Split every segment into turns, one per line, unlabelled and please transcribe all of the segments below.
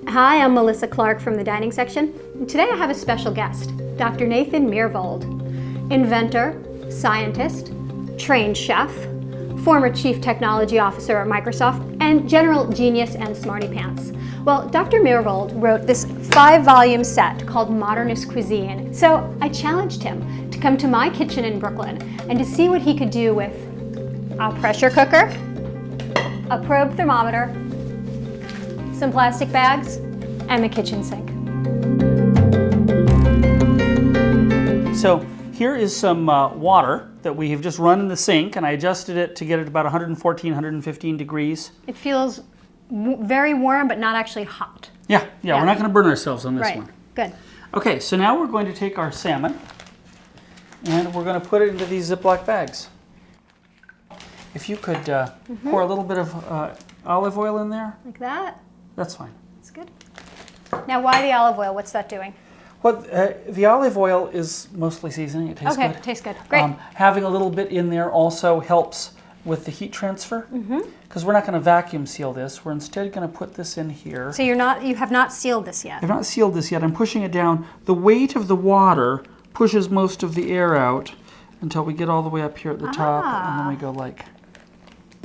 Hi, I'm Melissa Clark from the dining section. Today I have a special guest, Dr. Nathan Myhrvold, inventor, scientist, trained chef, former chief technology officer at Microsoft, and general genius and smarty pants. Well, Dr. Myhrvold wrote this 5-volume set called Modernist Cuisine, so I challenged him to come to my kitchen in Brooklyn and to see what he could do with a pressure cooker, a probe thermometer, some plastic bags, and the kitchen sink.
So here is some water that we have just run in the sink, and I adjusted it to get it about 114, 115 degrees.
It feels very warm, but not actually hot.
Yeah, we're not going to burn ourselves on this one.
Right, good.
Okay, so now we're going to take our salmon, and we're going to put it into these Ziploc bags. If you could pour a little bit of olive oil in there.
Like that?
That's fine.
That's good. Now, why the olive oil? What's that doing?
Well, the olive oil is mostly seasoning. It tastes good.
Okay, tastes good. Great.
Having a little bit in there also helps with the heat transfer, because we're not going to vacuum seal this. We're instead going to put this in here.
So you have not sealed this yet?
I've not sealed this yet. I'm pushing it down. The weight of the water pushes most of the air out until we get all the way up here at the top, and then we go like...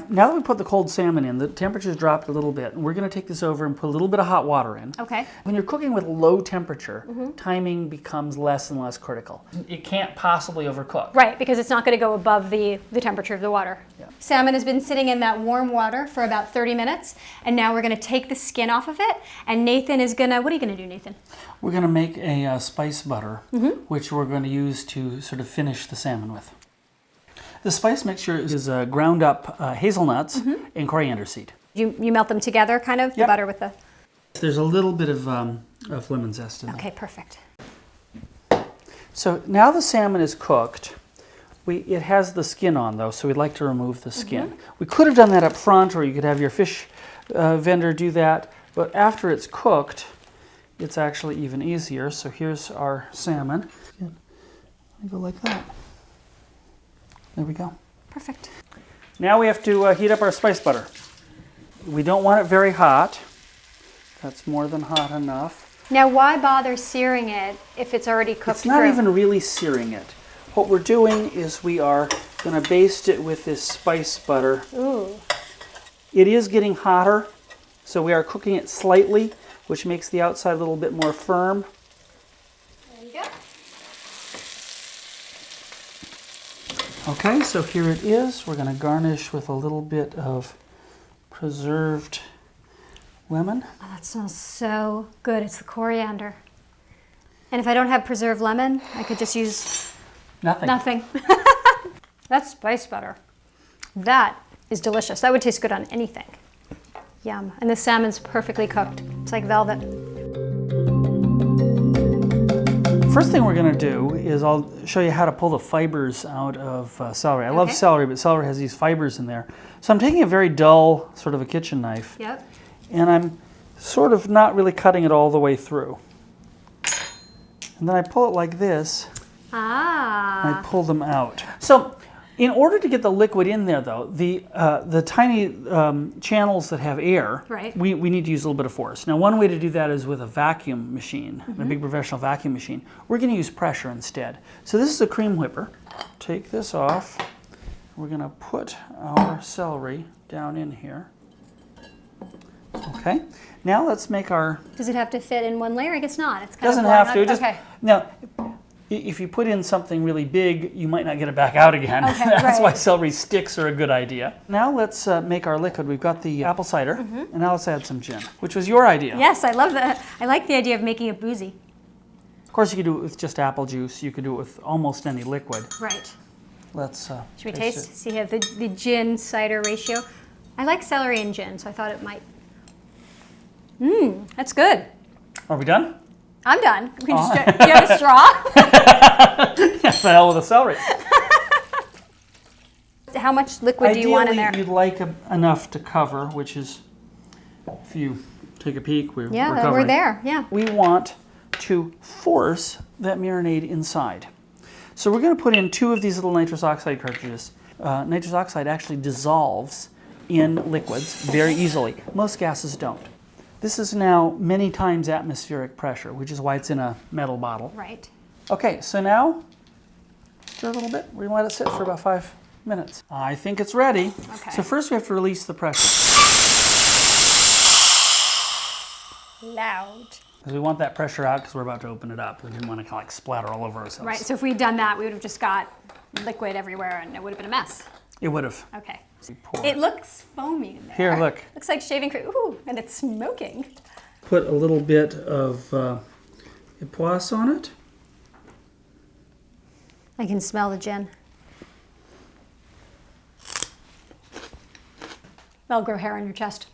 Now that we put the cold salmon in, the temperature's dropped a little bit, and we're going to take this over and put a little bit of hot water in.
Okay.
When you're cooking with low temperature, timing becomes less and less critical. It can't possibly overcook.
Right, because it's not going to go above the temperature of the water.
Yeah.
Salmon has been sitting in that warm water for about 30 minutes, and now we're going to take the skin off of it, and Nathan is going to... What are you going to do, Nathan?
We're going to make a spice butter, which we're going to use to sort of finish the salmon with. The spice mixture is ground up hazelnuts and coriander seed.
You melt them together, kind of?
Yep.
The butter with the...
There's a little bit of lemon zest in there.
Okay, perfect.
So now the salmon is cooked. It has the skin on, though, so we'd like to remove the skin. We could have done that up front, or you could have your fish vendor do that, but after it's cooked, it's actually even easier. So here's our salmon. I go like that. There we go.
Perfect.
Now we have to heat up our spice butter. We don't want it very hot. That's more than hot enough.
Now, why bother searing it if it's already cooked
It's not
through?
even really searing it. What we're doing is we are going to baste it with this spice butter.
Ooh.
It is getting hotter, so we are cooking it slightly, which makes the outside a little bit more firm.
There you go.
Okay, so here it is. We're going to garnish with a little bit of preserved lemon.
Oh, that smells so good. It's the coriander. And if I don't have preserved lemon, I could just use nothing. That's spice butter. That is delicious. That would taste good on anything. Yum. And the salmon's perfectly cooked. It's like velvet.
First thing we're going to do is I'll show you how to pull the fibers out of celery. I love celery, but celery has these fibers in there. So I'm taking a very dull, sort of a kitchen knife, and I'm sort of not really cutting it all the way through. And then I pull it like this, and I pull them out. So in order to get the liquid in there, though, the tiny channels that have air, we need to use a little bit of force. Now, one way to do that is with a vacuum machine, a big professional vacuum machine. We're going to use pressure instead. So this is a cream whipper. Take this off. We're going to put our celery down in here. Okay. Now let's make our...
Does it have to fit in one layer? I guess not. It's kind
doesn't
of
have to.
Okay.
Now, if you put in something really big, you might not get it back out again.
Okay,
That's why celery sticks are a good idea. Now let's make our liquid. We've got the apple cider, and now let's add some gin, which was your idea.
Yes, I love that. I like the idea of making it boozy.
Of course, you could do it with just apple juice. You could do it with almost any liquid.
Right.
Let's
Should we taste? See, you have the gin cider ratio. I like celery and gin, so I thought it might. That's good.
Are we done?
I'm done. We can just, do you have a straw?
Yes, the hell with the celery.
How much liquid do you want in there?
Ideally, you'd like enough to cover, which is, if you take a peek, we're covering.
We're there, yeah.
We want to force that marinade inside. So we're going to put in 2 of these little nitrous oxide cartridges. Nitrous oxide actually dissolves in liquids very easily. Most gases don't. This is now many times atmospheric pressure, which is why it's in a metal bottle.
Right.
Okay, so now stir a little bit. We're gonna let it sit for about 5 minutes. I think it's ready.
Okay.
So first we have to release the pressure.
Loud.
Because we want that pressure out because we're about to open it up. We didn't want to kind of like splatter all over ourselves.
Right, so if we'd done that, we would have just got liquid everywhere and it would have been a mess.
It would have.
Okay.
Pour
It looks foamy in there.
Here, look.
Looks like shaving cream. Ooh, and it's smoking.
Put a little bit of epoisse on it.
I can smell the gin. That'll grow hair on your chest.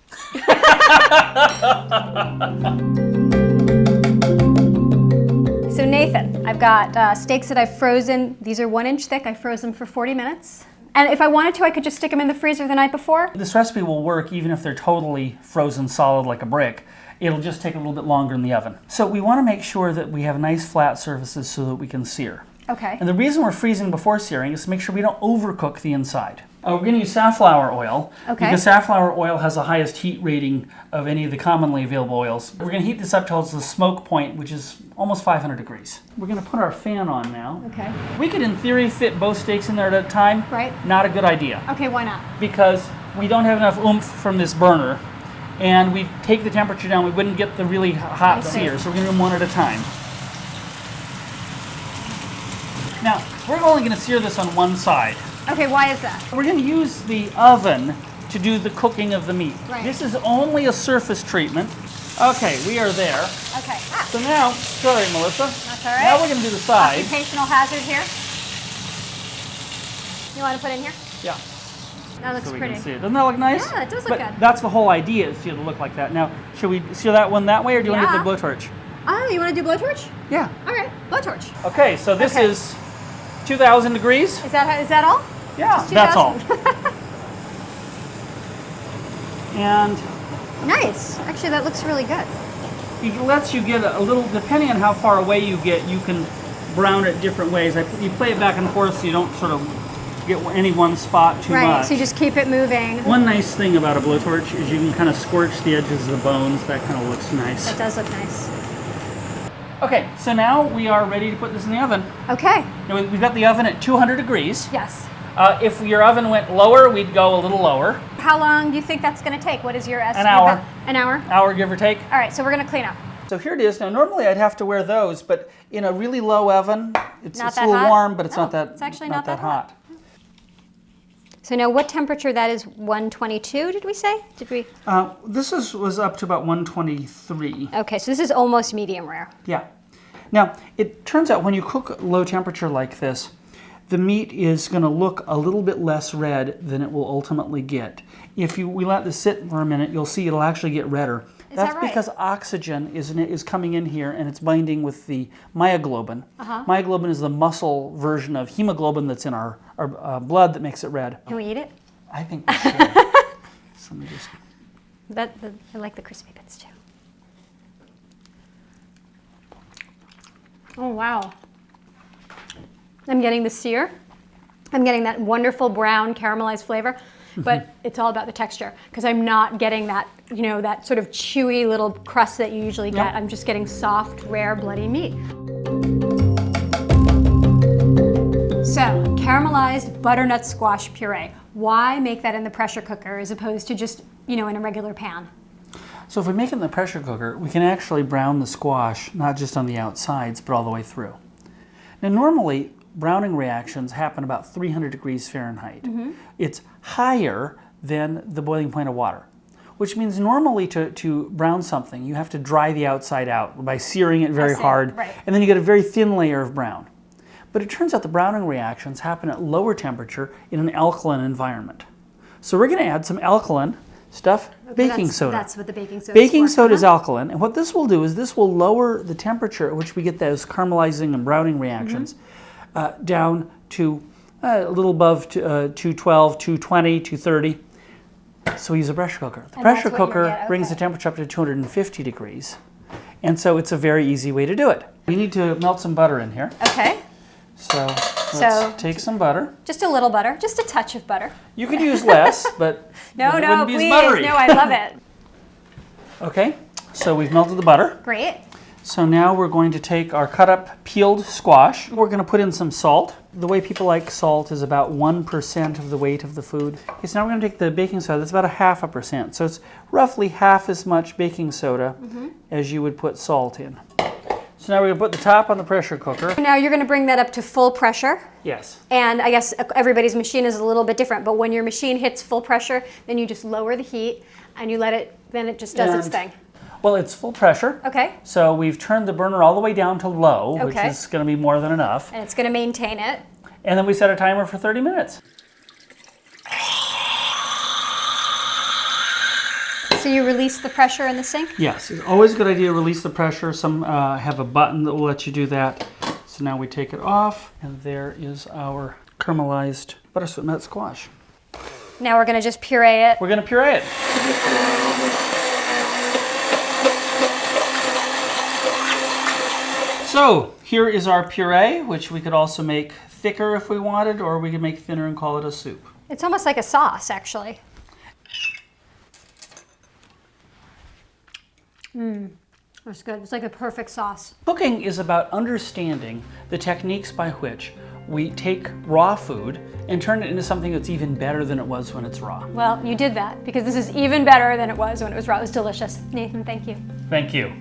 So Nathan, I've got steaks that I've frozen. These are 1 inch thick. I froze them for 40 minutes. And if I wanted to, I could just stick them in the freezer the night before.
This recipe will work even if they're totally frozen solid like a brick. It'll just take a little bit longer in the oven. So we want to make sure that we have nice flat surfaces so that we can sear.
Okay.
And the reason we're freezing before searing is to make sure we don't overcook the inside. We're going to use safflower oil because safflower oil has the highest heat rating of any of the commonly available oils. We're going to heat this up till it's the smoke point, which is almost 500 degrees. We're going to put our fan on now.
Okay.
We could, in theory, fit both steaks in there at a time.
Right.
Not a good idea.
Okay, why not?
Because we don't have enough oomph from this burner, and we take the temperature down, we wouldn't get the really hot sear, so we're going to do them one at a time. Now, we're only going to sear this on one side.
Okay, why is that?
We're going to use the oven to do the cooking of the meat.
Right.
This is only a surface treatment. Okay, we are there.
Okay.
So now, sorry, Melissa.
That's all right.
Now we're going to do the side.
Occupational hazard here. You want to put in here?
Yeah.
That looks
So we
pretty.
can see it. Doesn't that look nice?
Yeah, it does look
but
good.
That's the whole idea, is for it to look like that. Now, should we sear that one that way, or do you want to get the blowtorch?
Oh, you want to do blowtorch?
Yeah.
All right, blowtorch.
Okay, so this is 2,000 degrees.
Is that all?
Yeah,
Just
that's all.
2,000?
And
Nice. Actually, that looks really good.
it lets you get a little, depending on how far away you get, you can brown it different ways. You play it back and forth so you don't sort of get any one spot too much.
Right, so you just keep it moving.
One nice thing about a blowtorch is you can kind of scorch the edges of the bones. That kind of looks nice.
That does look nice.
Okay, so now we are ready to put this in the oven.
Okay.
Now we've got the oven at 200 degrees.
Yes.
If your oven went lower, we'd go a little lower.
How long do you think that's going to take? What is your estimate?
An hour.
An hour?
Hour, give or take.
All right, so we're going to clean up.
So here it is. Now normally I'd have to wear those, but in a really low oven, it's a
Not that
little
hot?
warm, but it's
No,
not that
it's actually not that
hot.
So now what temperature that is? 122, did we say? Did we?
This was up to about 123.
Okay, so this is almost medium rare.
Yeah. Now, it turns out when you cook low temperature like this, the meat is going to look a little bit less red than it will ultimately get. If we let this sit for a minute, you'll see it'll actually get redder. That's
right?
because oxygen is coming in here and it's binding with the myoglobin. Myoglobin is the muscle version of hemoglobin that's in our blood that makes it red.
Can we eat it?
I think we should. So let me just...
I like the crispy bits too. Oh, wow. I'm getting the sear. I'm getting that wonderful brown caramelized flavor, but it's all about the texture because I'm not getting that, that sort of chewy little crust that you usually get. I'm just getting soft, rare, bloody meat. So, caramelized butternut squash puree. Why make that in the pressure cooker as opposed to just, in a regular pan?
So if we make it in the pressure cooker, we can actually brown the squash, not just on the outsides, but all the way through. Now normally, browning reactions happen about 300 degrees Fahrenheit. It's higher than the boiling point of water, which means normally to brown something, you have to dry the outside out by searing it very hard, and then you get a very thin layer of brown. But it turns out the browning reactions happen at lower temperature in an alkaline environment. So we're going to add some alkaline stuff, baking soda.
That's what the baking soda is.
Baking soda is alkaline, and what this will do is this will lower the temperature at which we get those caramelizing and browning reactions down to a little above 212, 220, 230. So we use a pressure cooker. The pressure cooker brings the temperature up to 250 degrees, and so it's a very easy way to do it. We need to melt some butter in here.
Okay.
So let's take some butter.
Just a little butter, just a touch of butter.
You could use less, but
No,
it wouldn't be
please.
as buttery.
No, I love it.
Okay, So we've melted the butter.
Great.
So now we're going to take our cut up peeled squash. We're going to put in some salt. The way people like salt is about 1% of the weight of the food. Okay, so now we're going to take the baking soda. That's about 0.5%. So it's roughly half as much baking soda as you would put salt in. So now we're going to put the top on the pressure cooker.
Now you're going to bring that up to full pressure.
Yes.
And I guess everybody's machine is a little bit different, but when your machine hits full pressure, then you just lower the heat and you let it, then it just does its thing.
Well, it's full pressure.
Okay.
So we've turned the burner all the way down to low, which
Okay.
is going to be more than enough.
And it's going to maintain it.
And then we set a timer for 30 minutes.
So you release the pressure in the sink?
Yes, it's always a good idea to release the pressure. Some have a button that will let you do that. So now we take it off, and there is our caramelized butternut squash.
Now we're going to just puree it.
We're going to puree it. So here is our puree, which we could also make thicker if we wanted, or we could make thinner and call it a soup.
It's almost like a sauce, actually. That's good. It's like a perfect sauce.
Cooking is about understanding the techniques by which we take raw food and turn it into something that's even better than it was when it's raw.
Well, you did that because this is even better than it was when it was raw. It was delicious. Nathan, thank you.
Thank you.